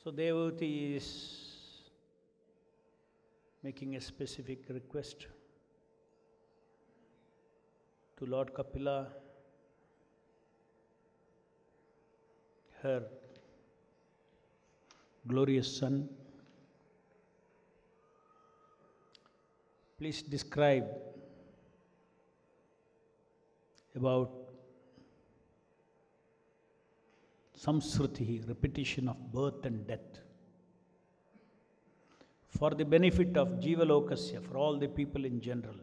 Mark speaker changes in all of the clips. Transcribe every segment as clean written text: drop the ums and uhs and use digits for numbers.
Speaker 1: So devotee is making a specific request to Lord Kapila, her glorious son. Please describe about samsruti, repetition of birth and death, for the benefit of Jiva Lokasya, for all the people in general.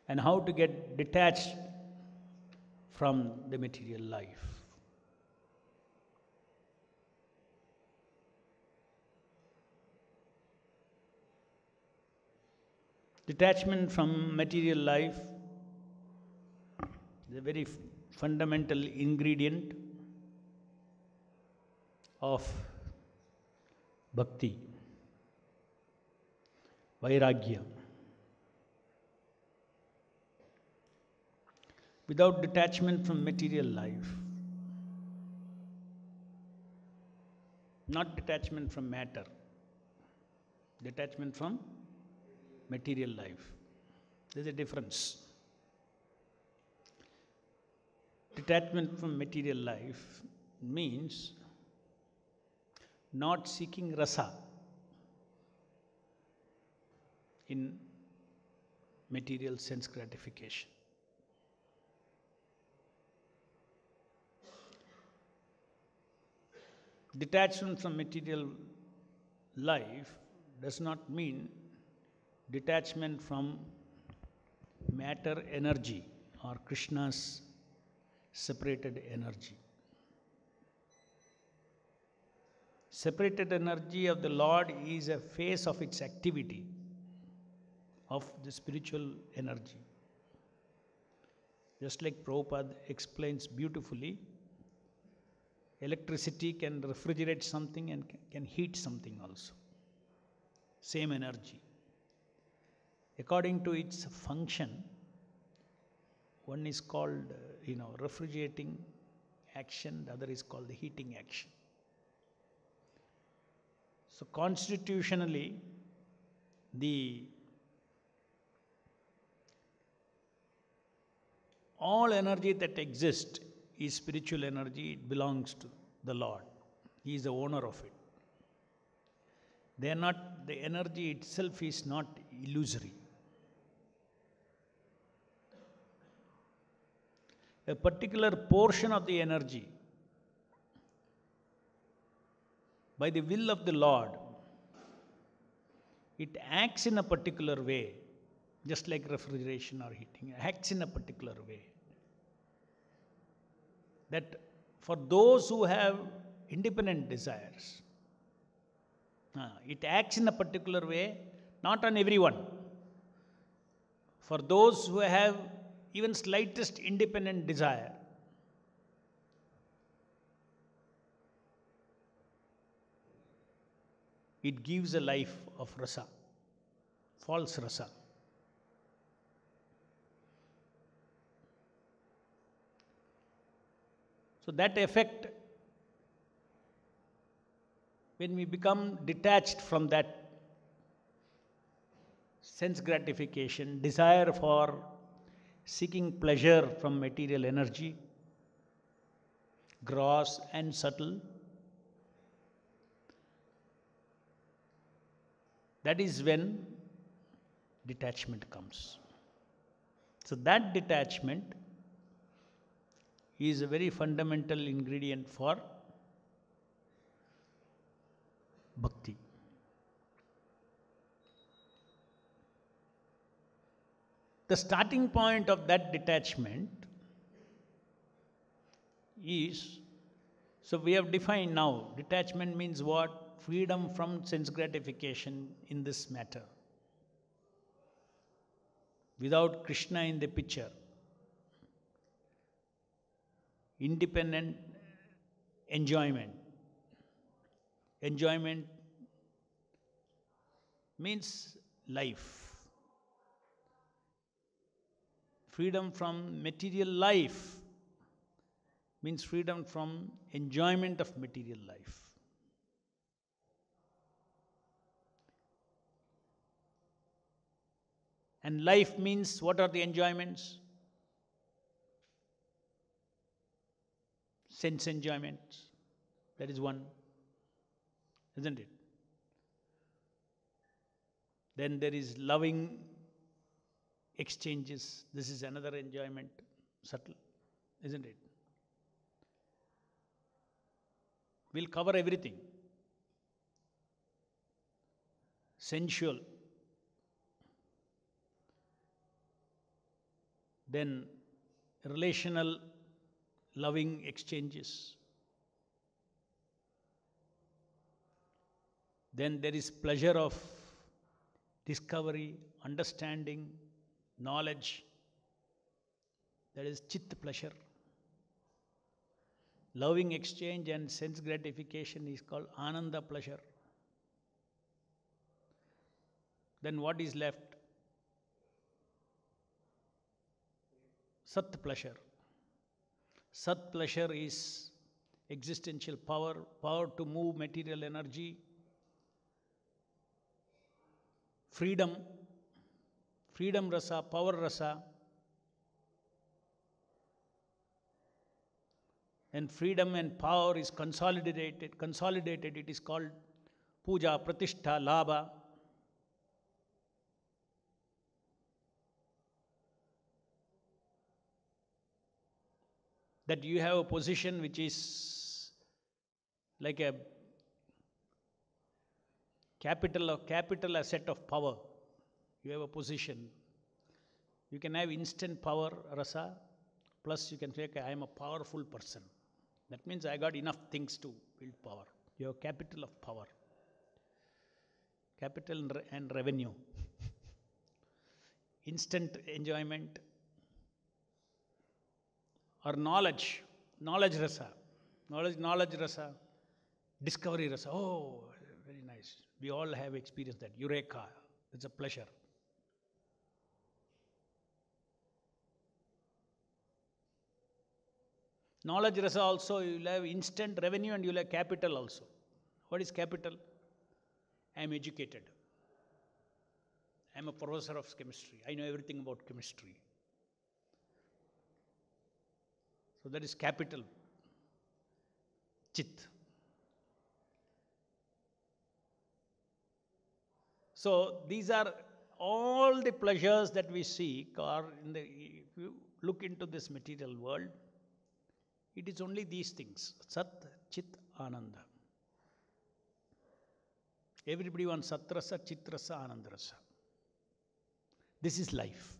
Speaker 1: And how to get detached from the material life. Detachment from material life is a very fundamental ingredient of bhakti, vairagya. Without detachment from material life, not detachment from matter, detachment from material life. There's a difference. Detachment from material life means not seeking rasa in material sense gratification. Detachment from material life does not mean detachment from matter energy or Krishna's separated energy. Separated energy of the Lord is a phase of its activity, of the spiritual energy. Just like Prabhupada explains beautifully, electricity can refrigerate something and can heat something also. Same energy. According to its function, one is called, refrigerating action, the other is called the heating action. So constitutionally, all energy that exists is spiritual energy. It belongs to the Lord. He is the owner of it. They are not, the energy itself is not illusory. A particular portion of the energy, by the will of the Lord, it acts in a particular way, just like refrigeration or heating, acts in a particular way. That for those who have independent desires, it acts in a particular way, not on everyone. For those who have even slightest independent desire, it gives a life of rasa, false rasa. So that effect, when we become detached from that sense gratification, desire for seeking pleasure from material energy, gross and subtle, that is when detachment comes. So that detachment is a very fundamental ingredient for bhakti. The starting point of that detachment is, so we have defined now, detachment means what? Freedom from sense gratification in this matter. Without Krishna in the picture. Independent enjoyment. Enjoyment means life. Freedom from material life means freedom from enjoyment of material life. And life means, what are the enjoyments? Sense enjoyments. That is one, isn't it? Then there is loving exchanges. This is another enjoyment, subtle, isn't it? We'll cover everything. Sensual. Then relational loving exchanges. Then there is pleasure of discovery, understanding, knowledge. That is chit pleasure. Loving exchange and sense gratification is called ananda pleasure. Then what is left? Sat pleasure. Sat pleasure is existential power, power to move material energy, freedom, freedom rasa, power rasa, and freedom and power is consolidated, it is called puja, pratishtha, labha. That you have a position which is like a capital asset of power. You have a position. You can have instant power, rasa, plus you can say, okay, I am a powerful person. That means I got enough things to build power. You have capital of power. Capital and revenue. Instant enjoyment. Or knowledge rasa, knowledge rasa, discovery rasa. Oh, very nice. We all have experienced that. Eureka, it's a pleasure. Knowledge rasa also, you will have instant revenue and you will have capital also. What is capital? I am educated. I am a professor of chemistry. I know everything about chemistry. So that is capital, chit. So these are all the pleasures that we seek, or if you look into this material world, it is only these things, Sat, Chit, Ananda. Everybody wants Sat Rasa, Chit Rasa, Ananda Rasa. This is life.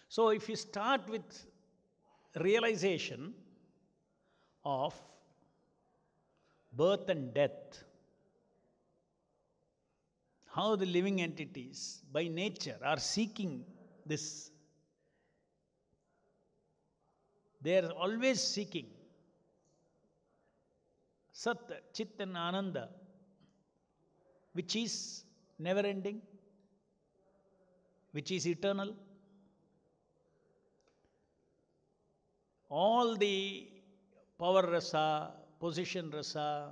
Speaker 1: So if you start with realization of birth and death, how the living entities by nature are seeking this, they are always seeking Sat, Chit and Ananda, which is never ending, which is eternal. All the power rasa, position rasa,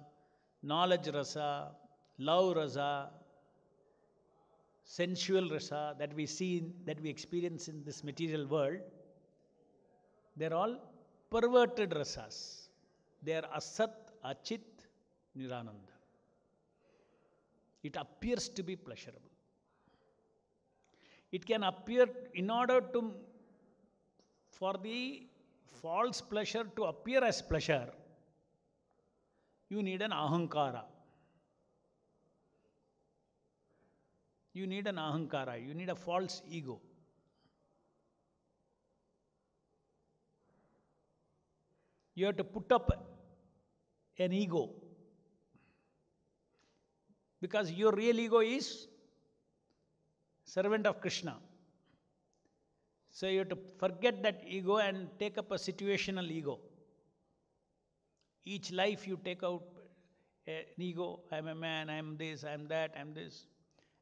Speaker 1: knowledge rasa, love rasa, sensual rasa that we see, that we experience in this material world, they're all perverted rasas. They are asat, achit, nirananda. It appears to be pleasurable. It can appear, in order to, for the false pleasure to appear as pleasure, you need an ahankara. You need an ahankara. You need a false ego. You have to put up an ego. Because your real ego is servant of Krishna. So you have to forget that ego and take up a situational ego. Each life you take out an ego. I am a man, I am this, I am that, I am this.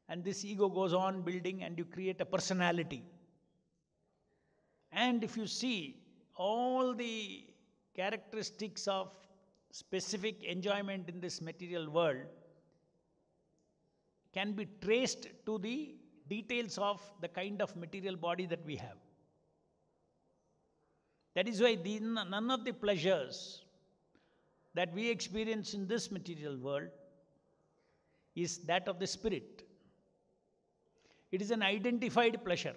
Speaker 1: And this ego goes on building and you create a personality. And if you see all the characteristics of specific enjoyment in this material world can be traced to the details of the kind of material body that we have. That is why none of the pleasures that we experience in this material world is that of the spirit. It is an identified pleasure.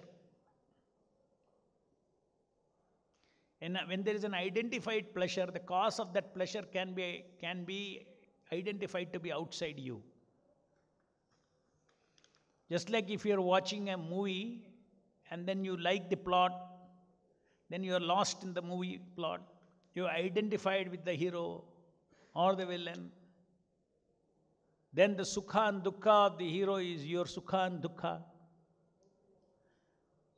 Speaker 1: And when there is an identified pleasure, the cause of that pleasure can be identified to be outside you. Just like if you are watching a movie and then you like the plot, then you are lost in the movie plot. You are identified with the hero or the villain. Then the sukha and dukkha of the hero is your sukha and dukkha.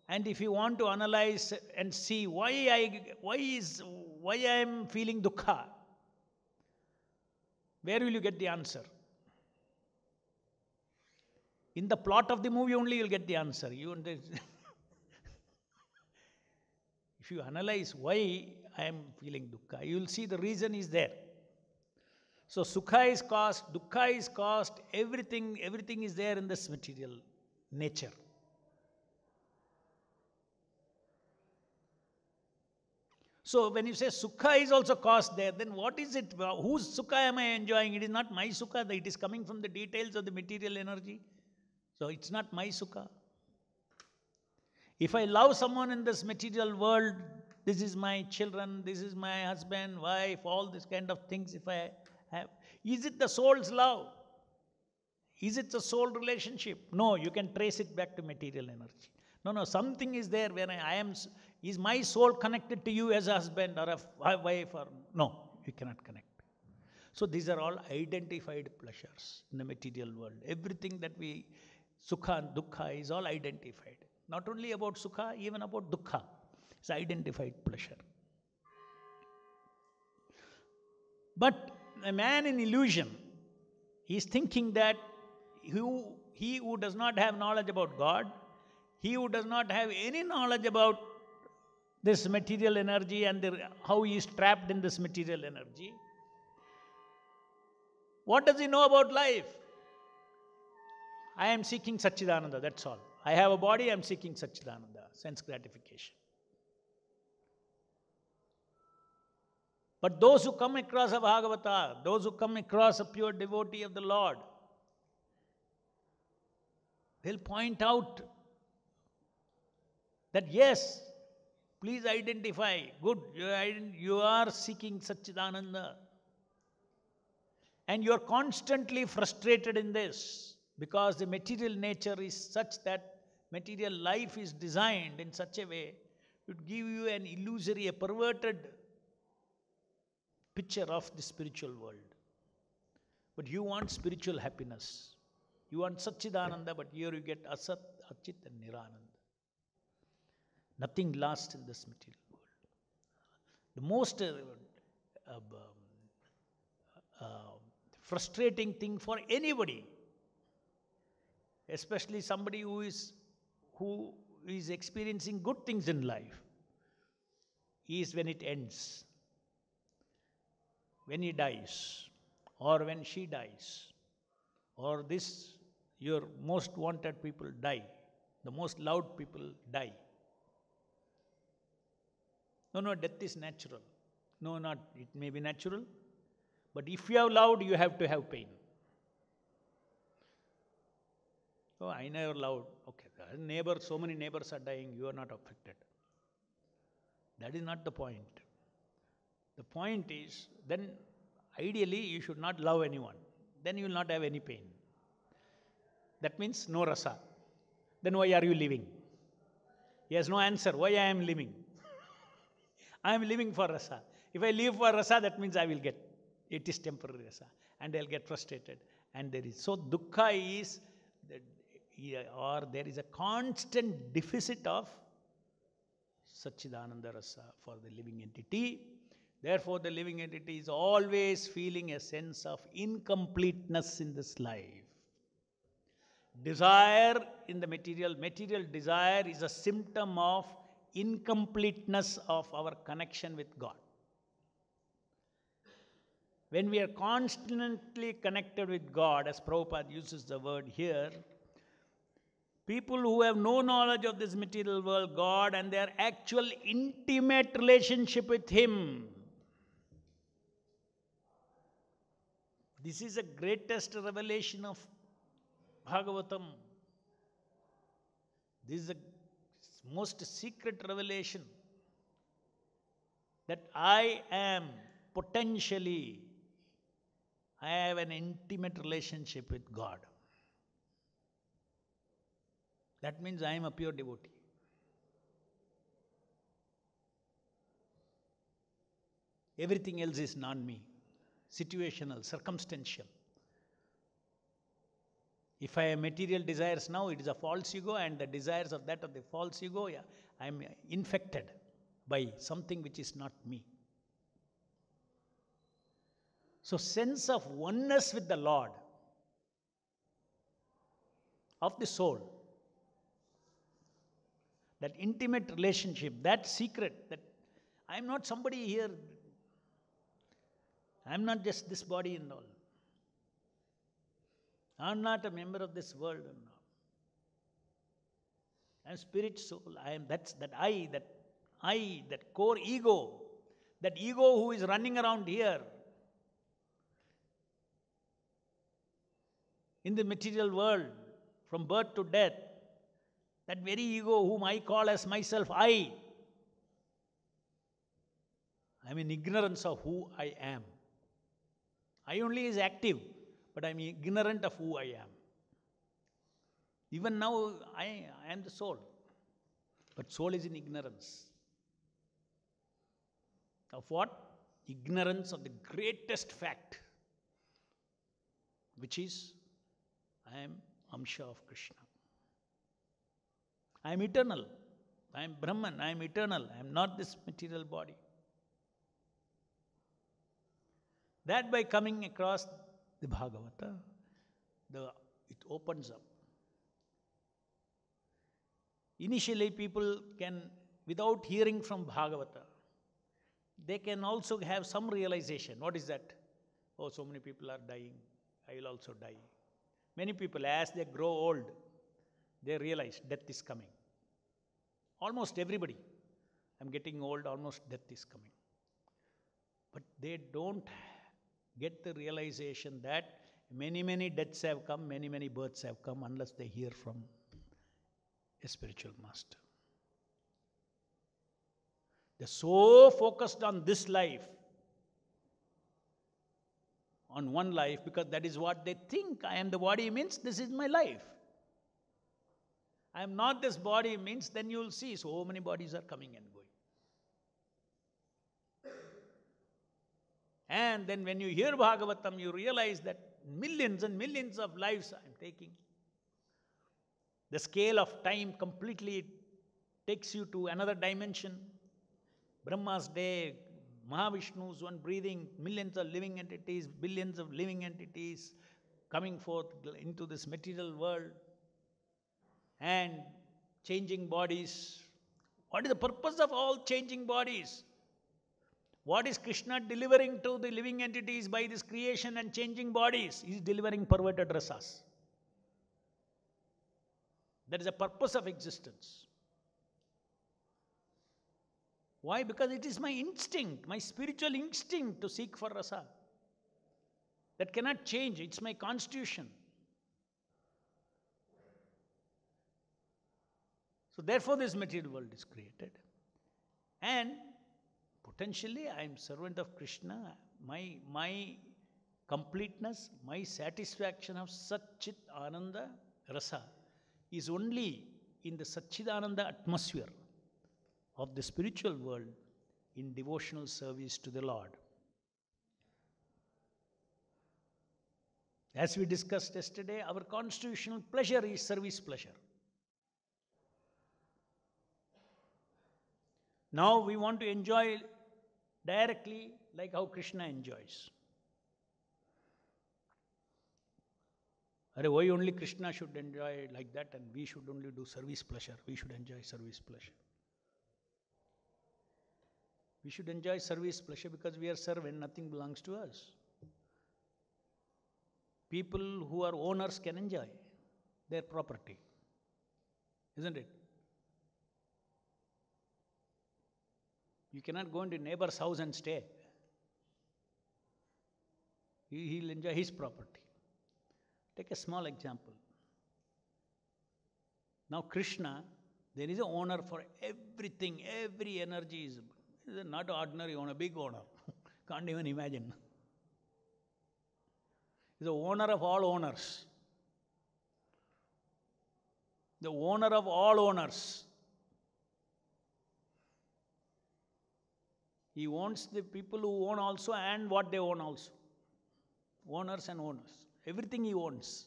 Speaker 1: And if you want to analyze and see why I am feeling dukkha, where will you get the answer? In the plot of the movie only you will get the answer. If you analyze why I am feeling dukkha, you will see the reason is there. So sukha is caused, dukkha is caused, everything is there in this material nature. So when you say sukha is also caused there, then what is it? Whose sukha am I enjoying? It is not my sukha. It is coming from the details of the material energy. So it's not my sukha. If I love someone in this material world, this is my children, this is my husband, wife, all these kind of things, if I have, is it the soul's love? Is it a soul relationship? No, you can trace it back to material energy. No, something is there where I am. Is my soul connected to you as a husband or a wife? Or no, you cannot connect. So these are all identified pleasures in the material world. Everything that we, sukha and dukkha, is all identified. Not only about sukha, even about dukkha. It's identified pleasure. But a man in illusion, he is thinking that he who does not have knowledge about God, he who does not have any knowledge about this material energy and how he is trapped in this material energy, what does he know about life? I am seeking Satchidananda, that's all. I have a body, I am seeking Satchidananda, sense gratification. But those who come across a Bhagavata, those who come across a pure devotee of the Lord, they'll point out that yes, please identify, good, you are seeking Satchidananda. And you are constantly frustrated in this because the material nature is such that material life is designed in such a way to give you an illusory, a perverted picture of the spiritual world. But you want spiritual happiness. You want Satchidananda, but here you get Asat, Achit and Nirananda. Nothing lasts in this material world. The most frustrating thing for anybody, especially somebody who is experiencing good things in life, is when it ends. When he dies, or when she dies, or your most wanted people die, the most loved people die. No, death is natural. No, not, it may be natural, but if you have loved, you have to have pain. Oh, I never loved. Okay, so many neighbors are dying, you are not affected. That is not the point. The point is, then ideally you should not love anyone. Then you will not have any pain. That means no rasa. Then why are you living? He has no answer. Why I am living? I am living for rasa. If I live for rasa, that means I will get. It is temporary rasa. And I will get frustrated. And there is. So dukkha is, or there is a constant deficit of Satchidananda rasa for the living entity. Therefore, the living entity is always feeling a sense of incompleteness in this life. Desire in the material desire is a symptom of incompleteness of our connection with God. When we are constantly connected with God, as Prabhupada uses the word here, people who have no knowledge of this material world, God, and their actual intimate relationship with Him. This is the greatest revelation of Bhagavatam. This is the most secret revelation, that I am potentially, I have an intimate relationship with God. That means I am a pure devotee. Everything else is non-me, situational, circumstantial. If I have material desires now, it is a false ego, and the desires of that of the false ego, I am infected by something which is not me. So sense of oneness with the Lord, of the soul, that intimate relationship, that secret, that I am not somebody here, I am not just this body and all. I am not a member of this world and all. I am spirit, soul. I am that core ego, that ego who is running around here in the material world from birth to death, that very ego whom I call as myself I am in ignorance of who I am. I only is active, but I am ignorant of who I am. Even now, I am the soul, but soul is in ignorance. Of what? Ignorance of the greatest fact, which is, I am Amsha of Krishna. I am eternal. I am Brahman. I am eternal. I am not this material body. That by coming across the Bhagavata, it opens up. Initially, people can, without hearing from Bhagavata, they can also have some realization. What is that? Oh, so many people are dying. I will also die. Many people, as they grow old, they realize death is coming. Almost everybody. I'm getting old, almost death is coming. But they don't get the realization that many, many deaths have come, many, many births have come, unless they hear from a spiritual master. They're so focused on this life, on one life, because that is what they think. I am the body means this is my life. I am not this body means then you will see so many bodies are coming and going. And then when you hear Bhagavatam, you realize that millions and millions of lives I am taking. The scale of time completely takes you to another dimension. Brahma's day, Mahavishnu's one breathing, millions of living entities, billions of living entities coming forth into this material world and changing bodies. What is the purpose of all changing bodies? What is Krishna delivering to the living entities by this creation and changing bodies? He is delivering perverted rasas. That is the purpose of existence. Why? Because it is my instinct, my spiritual instinct to seek for rasa. That cannot change. It's my constitution. So therefore this material world is created. And potentially I am servant of Krishna. My completeness, my satisfaction of Satchit Ananda Rasa is only in the Satchidananda atmosphere of the spiritual world in devotional service to the Lord. As we discussed yesterday, our constitutional pleasure is service pleasure. Now we want to enjoy directly like how Krishna enjoys. Why only Krishna should enjoy like that and we should only do service pleasure? We should enjoy service pleasure. We should enjoy service pleasure because we are servant, nothing belongs to us. People who are owners can enjoy their property, isn't it? You cannot go into neighbor's house and stay. He'll enjoy his property. Take a small example. Now Krishna, there is an owner for everything, every energy is not ordinary owner, big owner. Can't even imagine. He's the owner of all owners. The owner of all owners. He owns the people who own also and what they own also. Owners and owners. Everything he owns.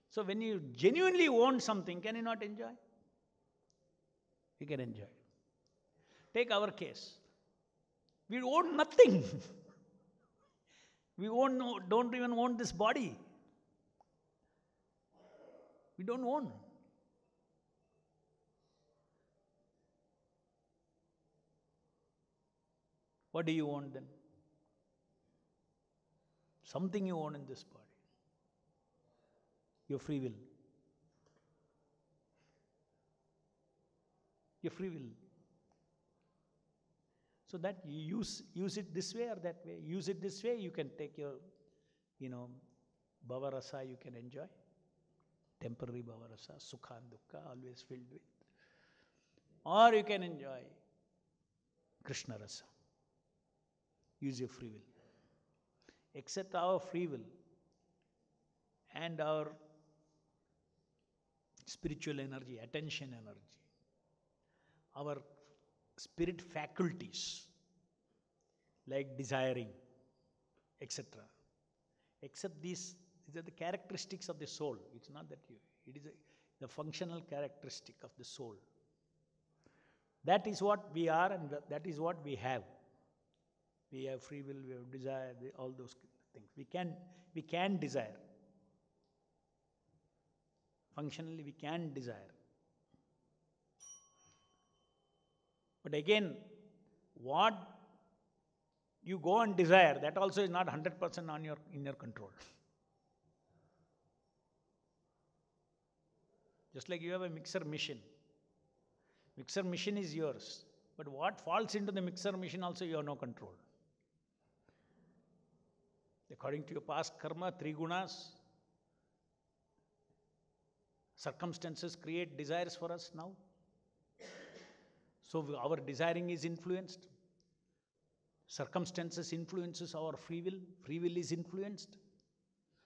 Speaker 1: So when you genuinely own something, can you not enjoy? You can enjoy. Take our case. We own nothing. We don't even own this body. We don't own. What do you own then? Something you own in this body. Your free will. Your free will. So that you use it this way or that way. Use it this way, you can take your, bhava rasa you can enjoy. Temporary bhava rasa, sukha and dukkha, always filled with. Or you can enjoy Krishna rasa. Use your free will. Except our free will and our spiritual energy, attention energy, our spirit faculties like desiring, etc. Except these are the characteristics of the soul. It's not that it is the functional characteristic of the soul. That is what we are and that is what we have. We have free will, we have desire, all those things. We can desire. Functionally, we can desire. But again, what you go and desire, that also is not 100% in your control. Just like you have a mixer machine. Mixer machine is yours. But what falls into the mixer machine also you have no control. According to your past karma, 3 gunas, circumstances create desires for us now. So our desiring is influenced. Circumstances influences our free will. Free will is influenced.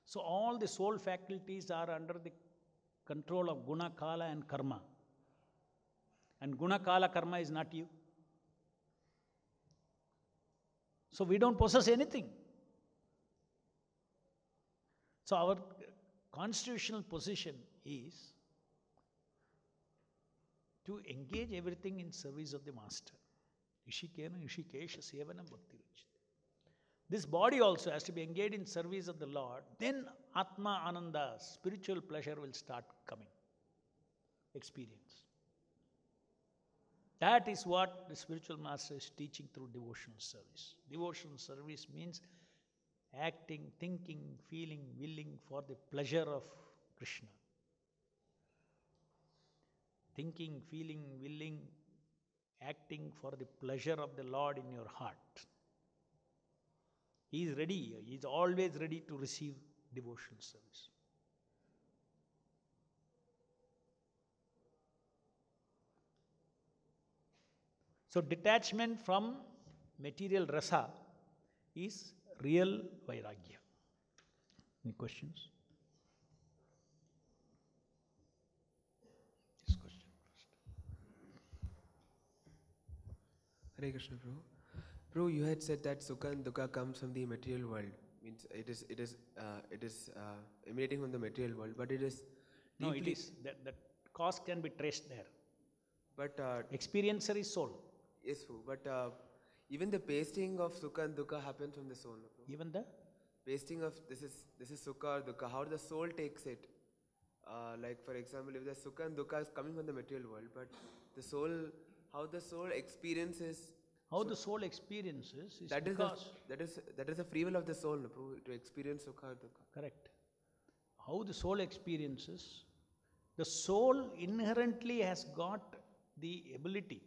Speaker 1: So all the soul faculties are under the control of guna, kala and karma. And guna, kala, karma is not you. So we don't possess anything. So our constitutional position is to engage everything in service of the Master. Ishikena, Ishikesha, Sevanam, Bhakti. This body also has to be engaged in service of the Lord. Then Atma Ananda, spiritual pleasure will start coming. Experience. That is what the spiritual master is teaching through devotional service. Devotional service means acting, thinking, feeling, willing for the pleasure of Krishna. Thinking, feeling, willing, acting for the pleasure of the Lord in your heart. He is ready. He is always ready to receive devotional service. So detachment from material rasa is real vairagya. Any questions? This question first.
Speaker 2: Hare Krishna, Prabhu. Prabhu, you had said that sukha and dukkha comes from the material world. Means it is emanating from the material world, but it is
Speaker 1: No, it is that cause can be traced there.
Speaker 2: But
Speaker 1: experiencer is soul.
Speaker 2: Yes, Prabhu. But even the pasting of sukha and dukkha happens from the soul. No, Prabhu?
Speaker 1: Even the
Speaker 2: Pasting of this is sukha or dukkha. How the soul takes it. Like for example, if the sukha and dukkha is coming from the material world, but the soul, how the soul experiences.
Speaker 1: How the soul experiences is
Speaker 2: That
Speaker 1: because...
Speaker 2: is the free will of the soul, Prabhu, to experience Sukha, Dukkha.
Speaker 1: Correct. How the soul experiences, the soul inherently has got the ability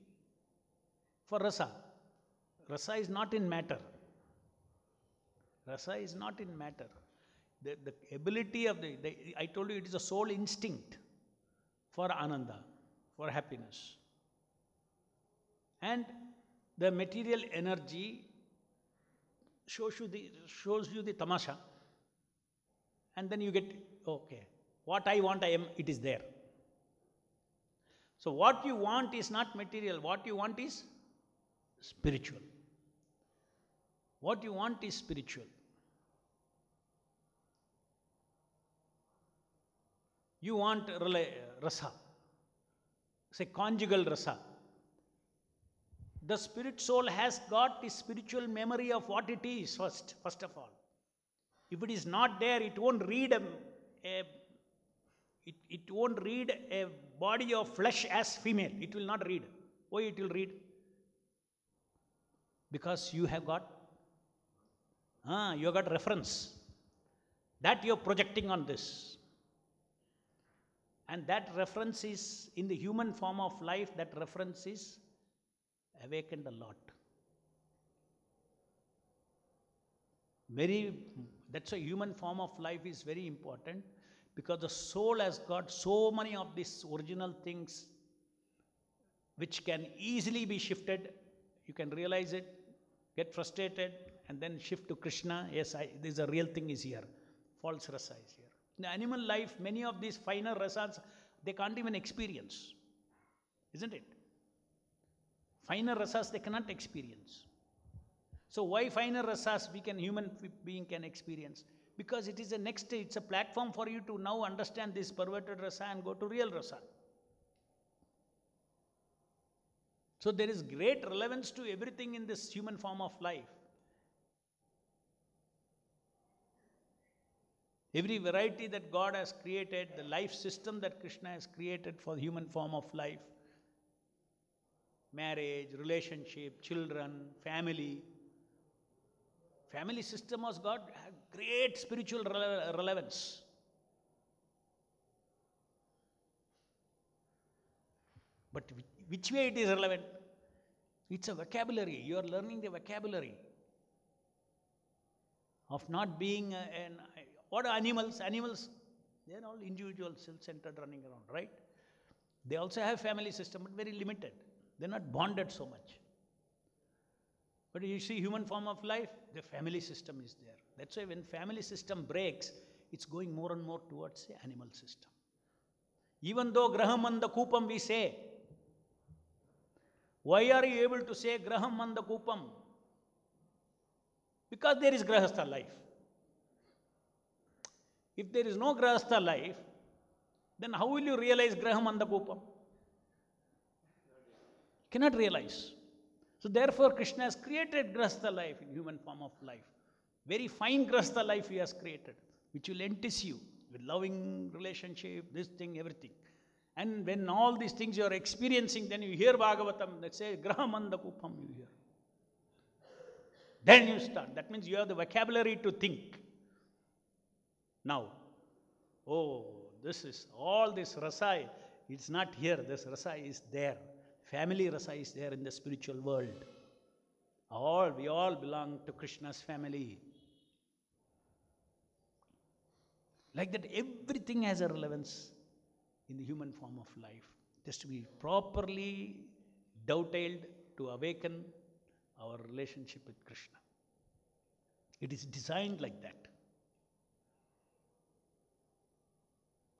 Speaker 1: for rasa. Rasa is not in matter. Rasa is not in matter. The ability of I told you it is a soul instinct for ananda, for happiness. And the material energy shows you the tamasha, and then you get, okay, what I want, it is there. So what you want is not material, what you want is spiritual. What you want is spiritual. You want rasa, say conjugal rasa. The spirit soul has got the spiritual memory of what it is first of all. If it is not there, it won't read it won't read a body of flesh as female. It will not read. Why it will read? Because you have got reference that you are projecting on this. And that reference is, in the human form of life, that reference is awakened a lot. That's why human form of life is very important, because the soul has got so many of these original things which can easily be shifted. You can realize it, get frustrated, and then shift to Krishna. Yes, this is a real thing is here. False rasa is here. In the animal life, many of these finer rasas, they can't even experience. Isn't it? Finer rasas they cannot experience. So why finer rasas human being can experience? Because it is it's a platform for you to now understand this perverted rasa and go to real rasa. So there is great relevance to everything in this human form of life. Every variety that God has created, the life system that Krishna has created for the human form of life, marriage, relationship, children, family. Family system has got great spiritual relevance. But which way it is relevant? It's a vocabulary. You are learning the vocabulary of not being what are animals? Animals, they are all individual, self-centered, running around, right? They also have family system, but very limited. They're not bonded so much. But you see human form of life, the family system is there. That's why when family system breaks, it's going more and more towards the animal system. Even though graham and the kupam we say, why are you able to say graham and the kupam? Because there is grahastha life. If there is no grahastha life, then how will you realize graham and the kupam? Cannot realize. So therefore Krishna has created grahastha life in human form of life. Very fine grahastha life he has created, which will entice you with loving relationship, this thing, everything. And when all these things you are experiencing, then you hear Bhagavatam, let's say graham and the kupam you hear. Then you start. That means you have the vocabulary to think. Now, this is all this rasa, it's not here, this rasa is there. Family rasa is there in the spiritual world. We all belong to Krishna's family. Like that, everything has a relevance in the human form of life. It has to be properly dovetailed to awaken our relationship with Krishna. It is designed like that.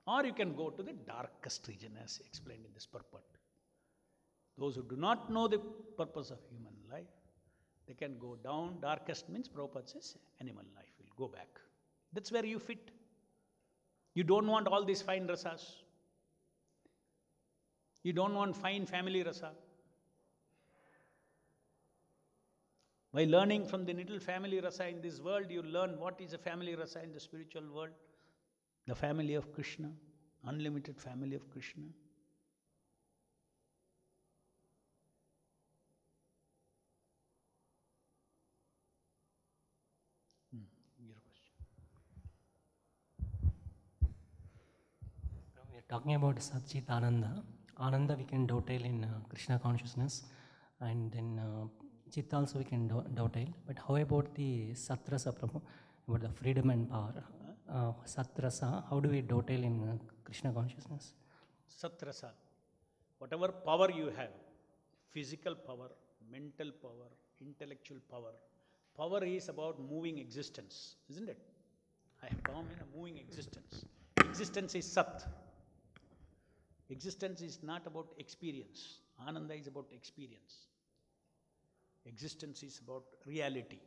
Speaker 1: Or you can go to the darkest region as explained in this purport. Those who do not know the purpose of human life, they can go down. Darkest means Prabhupada says animal life will go back. That's where you fit. You don't want all these fine rasas. You don't want fine family rasa. By learning from the little family rasa in this world, you learn what is a family rasa in the spiritual world. The family of Krishna, unlimited family of Krishna.
Speaker 3: talking about Satchit Ananda. Ananda we can dovetail in Krishna consciousness, and then Chit also we can dovetail. But how about the Satrasa, Prabhu? About the freedom and power. Satrasa, how do we dovetail in Krishna consciousness?
Speaker 1: Satrasa, whatever power you have, physical power, mental power, intellectual power. Power is about moving existence, isn't it? I have come in a moving existence. Existence is Sat. Existence is not about experience. Ananda is about experience. Existence is about reality.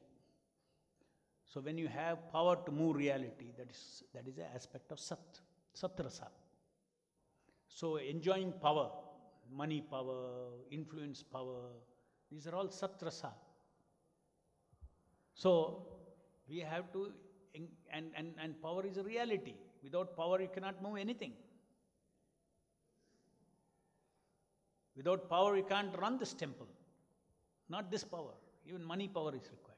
Speaker 1: So when you have power to move reality, that is an aspect of Sat, Satrasa. So enjoying power, money power, influence power, these are all Satrasa. So we have to, and power is a reality. Without power you cannot move anything. Without power you can't run this temple. Not this power, even money power is required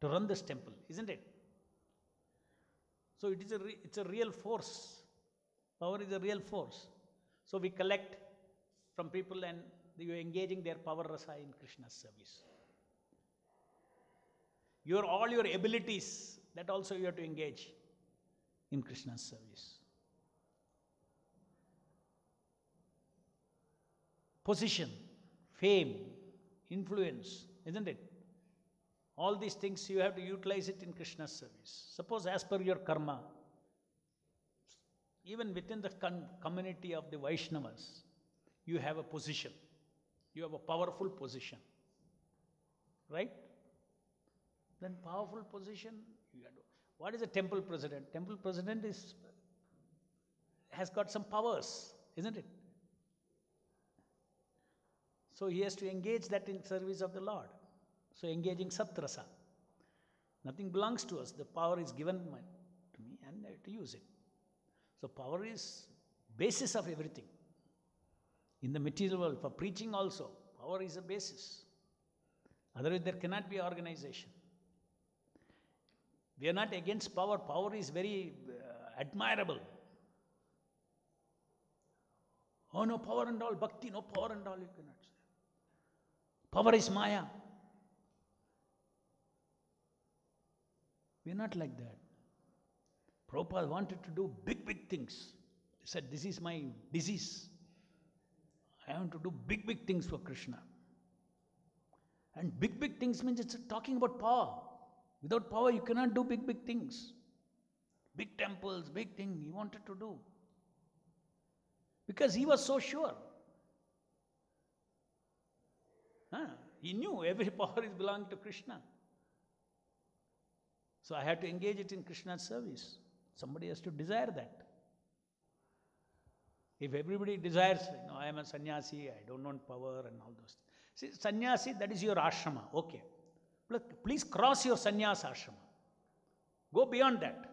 Speaker 1: to run this temple, isn't it? So it's a real force. Power is a real force. So we collect from people and you are engaging their power rasa in Krishna's service. All your abilities, that also you have to engage in Krishna's service. Position, fame, influence, isn't it? All these things you have to utilize it in Krishna's service. Suppose as per your karma, even within the community of the Vaishnavas, you have a position. You have a powerful position. Right? Then powerful position, you have to, what is a temple president? Temple president has got some powers, isn't it? So he has to engage that in service of the Lord. So engaging Satrasa. Nothing belongs to us. The power is given to me and I have to use it. So power is basis of everything. In the material world, for preaching also, power is a basis. Otherwise there cannot be organization. We are not against power. Power is very admirable. Oh no, power and all, bhakti, no power and all, you cannot say. Power is Maya. We are not like that. Prabhupada wanted to do big things. He said, this is my disease. I want to do big things for Krishna. And big things means it's talking about power. Without power, you cannot do big things. Big temples, big thing he wanted to do. Because he was so sure. He knew every power is belonging to Krishna. So I had to engage it in Krishna's service. Somebody has to desire that. If everybody desires, I am a sannyasi, I don't want power and all those things. See, sannyasi, that is your ashrama, okay. Please cross your sannyas ashrama. Go beyond that.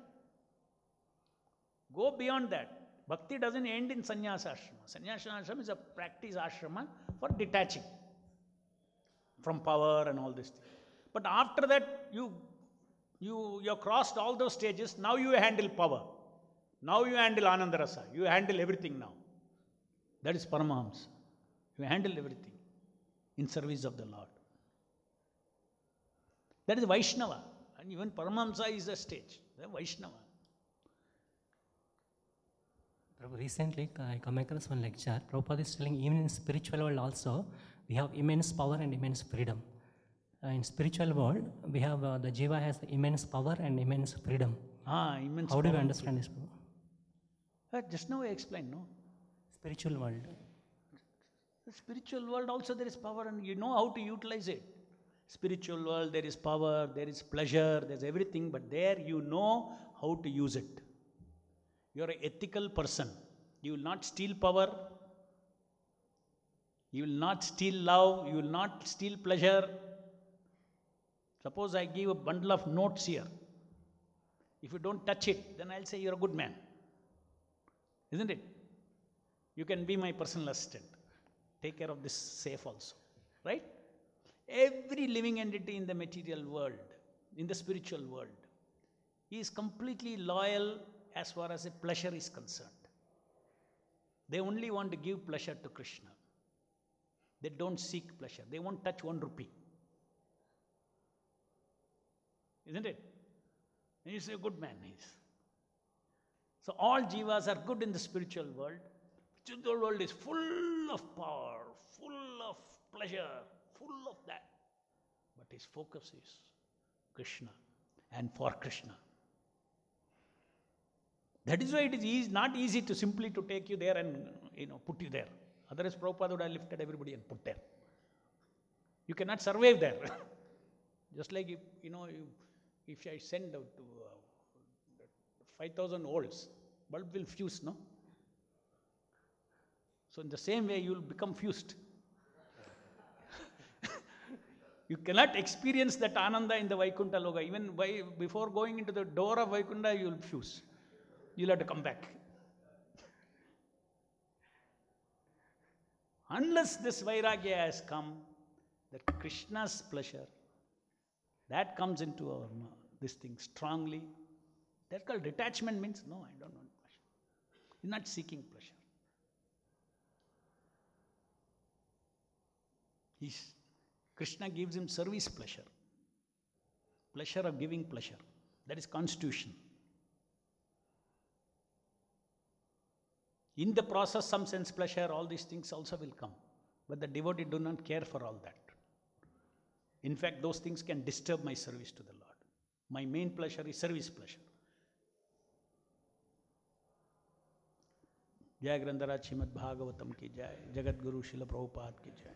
Speaker 1: Go beyond that. Bhakti doesn't end in sannyas ashrama. Sannyas ashrama is a practice ashrama for detaching from power and all this thing. But after that, you have crossed all those stages. Now you handle power. Now you handle Anandarasa. You handle everything now. That is Paramahamsa. You handle everything in service of the Lord. That is Vaishnava. And even Paramahamsa is a stage. Vaishnava.
Speaker 3: Recently, I come across one lecture. Prabhupada is telling even in spiritual world also, we have immense power and immense freedom. In spiritual world, we have the jiva has immense power and immense freedom.
Speaker 1: Immense
Speaker 3: How do you understand this?
Speaker 1: Just now I explained, no?
Speaker 3: Spiritual world.
Speaker 1: The spiritual world also there is power and you know how to utilize it. Spiritual world, there is power, there is pleasure, there is everything, but there you know how to use it. You are an ethical person. You will not steal power. You will not steal love. You will not steal pleasure. Suppose I give a bundle of notes here. If you don't touch it, then I'll say you're a good man. Isn't it? You can be my personal assistant. Take care of this safe also. Right? Every living entity in the material world, in the spiritual world, he is completely loyal as far as a pleasure is concerned. They only want to give pleasure to Krishna. They don't seek pleasure. They won't touch 1 rupee. Isn't it? He's a good man. So all jivas are good in the spiritual world. The spiritual world is full of power, full of pleasure, full of that. But his focus is Krishna and for Krishna. That is why it is not easy to simply to take you there and put you there. Otherwise Prabhupada would have lifted everybody and put there. You cannot survive there. Just like if I send out to 5,000 volts, bulb will fuse, no? So in the same way you will become fused. You cannot experience that Ananda in the Vaikuntha Loka. Even before going into the door of Vaikuntha, you will fuse. You'll have to come back. Unless this Vairagya has come, that Krishna's pleasure, that comes into our this thing strongly. That's called detachment. Means, no, I don't want pleasure. He's not seeking pleasure. Krishna gives him service pleasure. Pleasure of giving pleasure. That is constitution. In the process, some sense pleasure, all these things also will come. But the devotee do not care for all that. In fact, those things can disturb my service to the Lord. My main pleasure is service pleasure. Jai Grandhara Srimad Bhagavatam ki jai. Jagat Guru Srila Prabhupada ki jai.